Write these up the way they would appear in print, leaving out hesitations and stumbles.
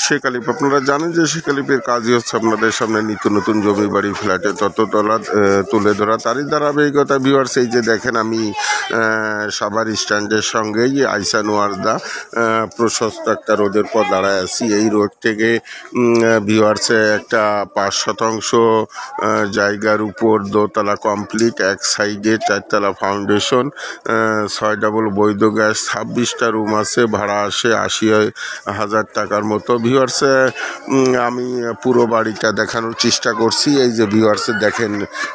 শেখ আলিপ, আপনারা জানেন যে শেখ আলিপের কাজই হচ্ছে আপনাদের সামনে নিত্য নতুন জমি বাড়ি ফ্ল্যাটে তত্ত্বতলা তুলে ধরা। তারই ধারাবাহিকতা ভিউয়ার্স, এই যে দেখেন আমি সাভার স্ট্যান্ডের সঙ্গেই আইসান ওয়ার্দা প্রশস্ত একটা রোদের পর দাঁড়ায় আছি। এই রোড থেকে ভিউয়ার্সে একটা 5% জায়গার উপর দোতলা কমপ্লিট, এক সাইডে 4তলা ফাউন্ডেশন, 6 ডাবল বৈধ গ্যাস, 26টা রুম আছে, ভাড়া আসে 80,000 টাকার মতো। ভিউয়ার্সে আমি পুরো বাড়িটা দেখানোর চেষ্টা করছি। এই যে ভিউয়ার্সে দেখেন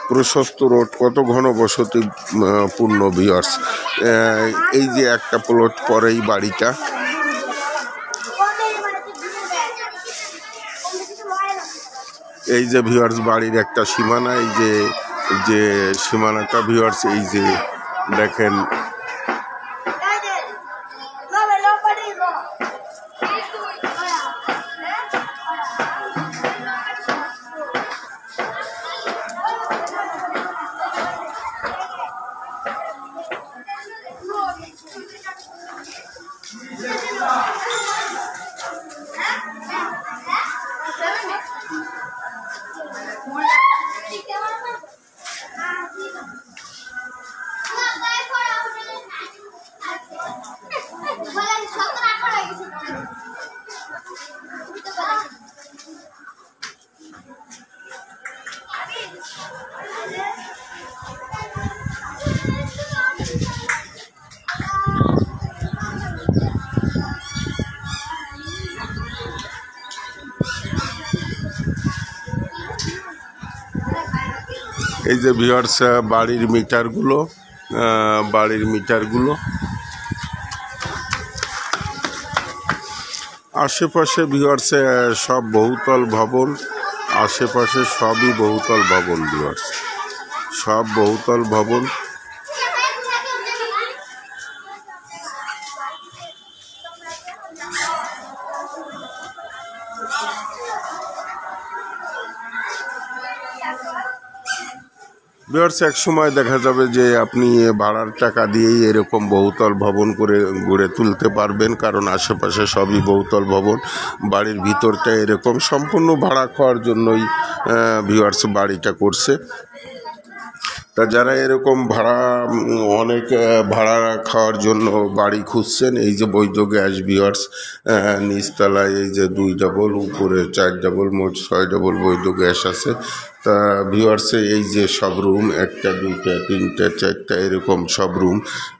প্রশস্ত রোড, কত ঘনবসতি পূর্ণ ভিউয়ার্স। এই যে একটা প্লট পরেই বাড়িটা। এই যে ভিউয়ার্স বাড়ির একটা সীমানা, এই যে সীমানাটা ভিউয়ার্স, এই যে দেখেন এই যে ভিউয়ার্স বাড়ির মিটারগুলো আশেপাশে ভিউয়ার্সে সব বহুতল ভবন, আশেপাশে সবই বহুতল ভবন ভিউয়ার্স, সব বহুতল ভবন। ভিউয়ার্স এক সময় দেখা যাবে যে আপনি ভাড়ার টাকা দিয়েই এরকম বহুতল ভবন করে গড়ে তুলতে পারবেন, কারণ আশেপাশে সবই বহুতল ভবন। বাড়ির ভিতরটা এরকম সম্পূর্ণ ভাড়া খাওয়ার জন্যই ভিউয়ার্স বাড়িটা করছে। তা যারা এরকম অনেক ভাড়া খাওয়ার জন্য বাড়ি খুঁজছেন, এই যে বৈধ গ্যাস ভিউয়ার্স, নিচতলায় এই যে 2 ডাবল, উপরে 4 ডাবল, মোট 6 ডাবল বৈধ গ্যাস আছে। তা ভিউয়ার্সে এই যে সব রুম, 1টা 2টা 3টা 4টা এরকম সব রুম,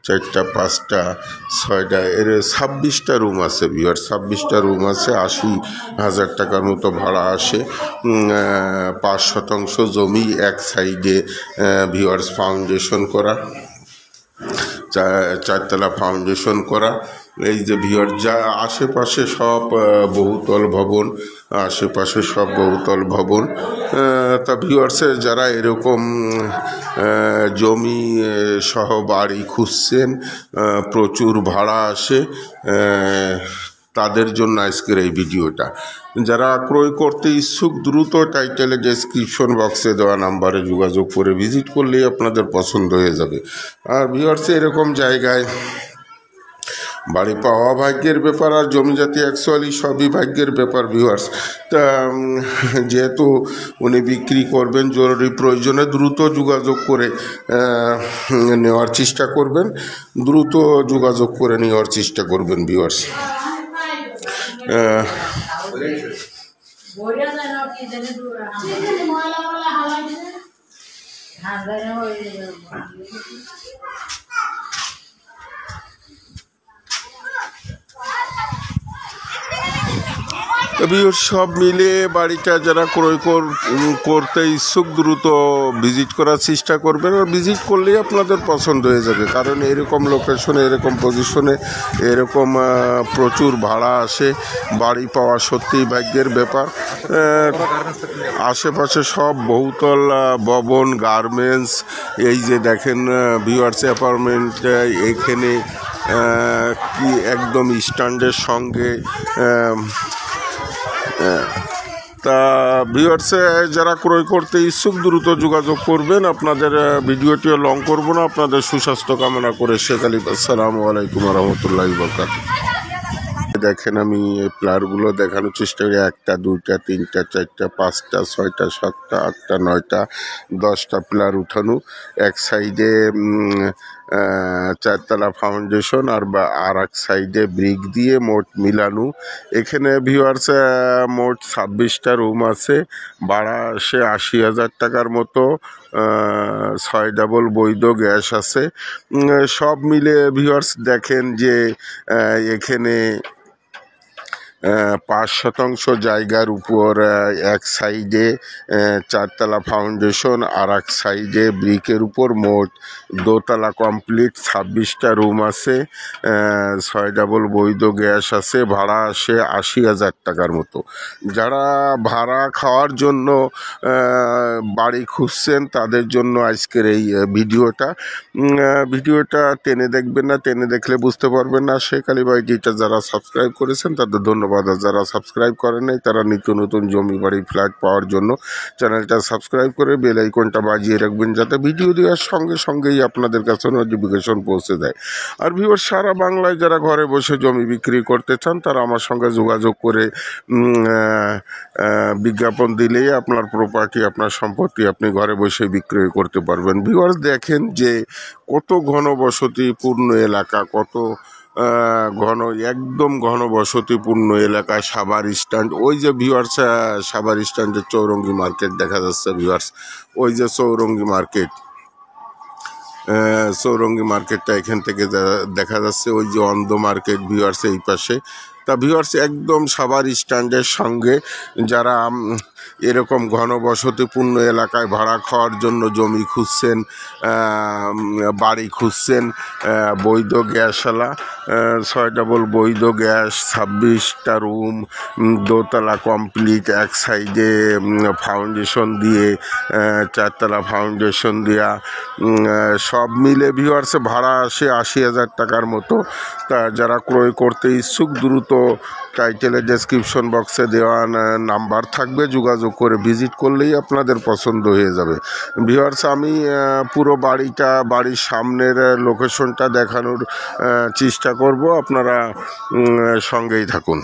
4টা 5টা 6টা 26টা রুম আছে ভিউয়ার্স, 26টা রুম আছে, 80,000 টাকার মতো ভাড়া আসে। 5% জমি, এক সাইডে ভিউয়ার্স ফাউন্ডেশন করা, 4তলা ফাউন্ডেশন করা। এই যে ভিউয়ার্স যা আশেপাশে সব বহুতল ভবন, আশেপাশে সব বহুতল ভবন। তা ভিউয়ার্সে যারা এরকম জমি সহ বাড়ি খুঁজছেন, প্রচুর ভাড়া আসে, তাদের জন্য আজকের এই ভিডিওটা। যারা ক্রয় করতে ইচ্ছুক দ্রুত টাইটেলে ডেসক্রিপশন বক্সে দেওয়া নাম্বারে যোগাযোগ করে ভিজিট করলেই আপনাদের পছন্দ হয়ে যাবে। আর ভিউয়ার্সে এরকম জায়গায় বাড়ি পাওয়া ভাগ্যের ব্যাপার, আর জমি জাতি অ্যাকচুয়ালি সবই ভাগ্যের ব্যাপার ভিউয়ার্স। তা যেহেতু উনি বিক্রি করবেন, জরুরি প্রয়োজনে দ্রুত যোগাযোগ করে নেওয়ার চেষ্টা করবেন, দ্রুত যোগাযোগ করে নেওয়ার চেষ্টা করবেন ভিউয়ার্স। সব মিলে বাড়িটা যারা ক্রয় করতে ইচ্ছুক দ্রুত ভিজিট করার চেষ্টা করবেন, আর ভিজিট করলেই আপনাদের পছন্দ হয়ে যাবে, কারণ এরকম লোকেশনে, এরকম পজিশনে, এরকম প্রচুর ভাড়া আসে। বাড়ি পাওয়া সত্যিই ভাগ্যের ব্যাপার। আশেপাশে সব বহুতল ভবন, গার্মেন্টস। এই যে দেখেন ভিউয়ার্স অ্যাপার্টমেন্ট, এখানে কি একদম স্ট্যান্ডের সঙ্গে তা ভিউয়ার্সে যারা ক্রয় করতে ইচ্ছুক দ্রুত যোগাযোগ করবেন। আপনাদের ভিডিওটিও লং করব না, আপনাদের সুস্বাস্থ্য কামনা করে শেখ আলী। আসসালামু আলাইকুম রহমতুল্লাহি বরকাতুহু। দেখেন আমি এই প্লারগুলো দেখানোর চেষ্টা করি। 1টা 2টা 3টা 4টা 5টা 6টা 7টা 8টা 9টা 10টা প্লার উঠানো, এক সাইডে 4তলা ফাউন্ডেশন আর এক সাইডে ব্রিক দিয়ে মোট মিলানো। এখানে ভিউয়ার্স মোট 26টা রুম আছে, ভাড়া আসে 80,000 টাকার মতো। 6 ডাবল বৈধ গ্যাস আছে। সব মিলে ভিউয়ার্স দেখেন যে এখানে 5% জায়গার উপর এক সাইডে 4তলা ফাউন্ডেশন আর এক সাইডে ব্রিকের উপর মোট 2তলা কমপ্লিট। 26টা রুম আছে, 6 ডাবল বৈধ গ্যাস আছে, ভাড়া আসে 80,000 টাকার মতো। যারা ভাড়া খাওয়ার জন্য বাড়ি খুঁজছেন তাদের জন্য আজকের এই ভিডিওটা টেনে দেখবেন না, টেনে দেখলে বুঝতে পারবেন না। শেখ আলী ভাই যেটা যারা সাবস্ক্রাইব করেছেন তাদের ধন্যবাদ। যারা সাবস্ক্রাইব করেন নাই তারা নিত্য নতুন জমি বাড়ি ফ্ল্যাট পাওয়ার জন্য চ্যানেলটা সাবস্ক্রাইব করে বেল আইকনটা বাজিয়ে রাখবেন, যাতে ভিডিও দেওয়ার সঙ্গে সঙ্গেই আপনাদের কাছে নোটিফিকেশন পৌঁছে দেয়। আর ভিউয়ার্স সারা বাংলায় যারা ঘরে বসে জমি বিক্রি করতে চান তারা আমার সঙ্গে যোগাযোগ করে বিজ্ঞাপন দিলেই আপনার প্রপার্টি, আপনার সম্পত্তি আপনি ঘরে বসে বিক্রয় করতে পারবেন। ভিউয়ার্স দেখেন যে কত ঘনবসতিপূর্ণ এলাকা, কত একদম ঘনবসতিপূর্ণ এলাকা। সাভার স্ট্যান্ড, ওই যে ভিউয়ার্স সাভার স্ট্যান্ডের চৌরঙ্গি মার্কেট দেখা যাচ্ছে ভিউয়ার্স, ওই যে চৌরঙ্গি মার্কেটটা এখান থেকে দেখা যাচ্ছে। ওই যে অন্ধ মার্কেট ভিউয়ার্স এই পাশে। তা ভিউয়ার্স একদম সাভার স্ট্যান্ডের সঙ্গে যারা এরকম ঘনবসতিপূর্ণ এলাকায় ভাড়া খাওয়ার জন্য জমি খুঁজছেন, বাড়ি খুঁজছেন, বৈধ গ্যাসওয়ালা, 6 ডাবল বৈধ গ্যাস, 26টা রুম, 2তলা কমপ্লিট, এক সাইডে ফাউন্ডেশন দিয়ে 4তলা ফাউন্ডেশন দেওয়া, সব মিলে ভিউয়ার্সে ভাড়া আসে 80,000 টাকার মতো। তা যারা ক্রয় করতে ইচ্ছুক দ্রুত টাইটেলে ডেসক্রিপশন বক্সে দেওয়া নাম্বার থাকবে, যোগাযোগ করে ভিজিট করলেই আপনাদের পছন্দ হয়ে যাবে। ভিউয়ার্স আমি পুরো বাড়ির সামনের লোকেশনটা দেখানোর চেষ্টা করব, আপনারা সঙ্গেই থাকুন।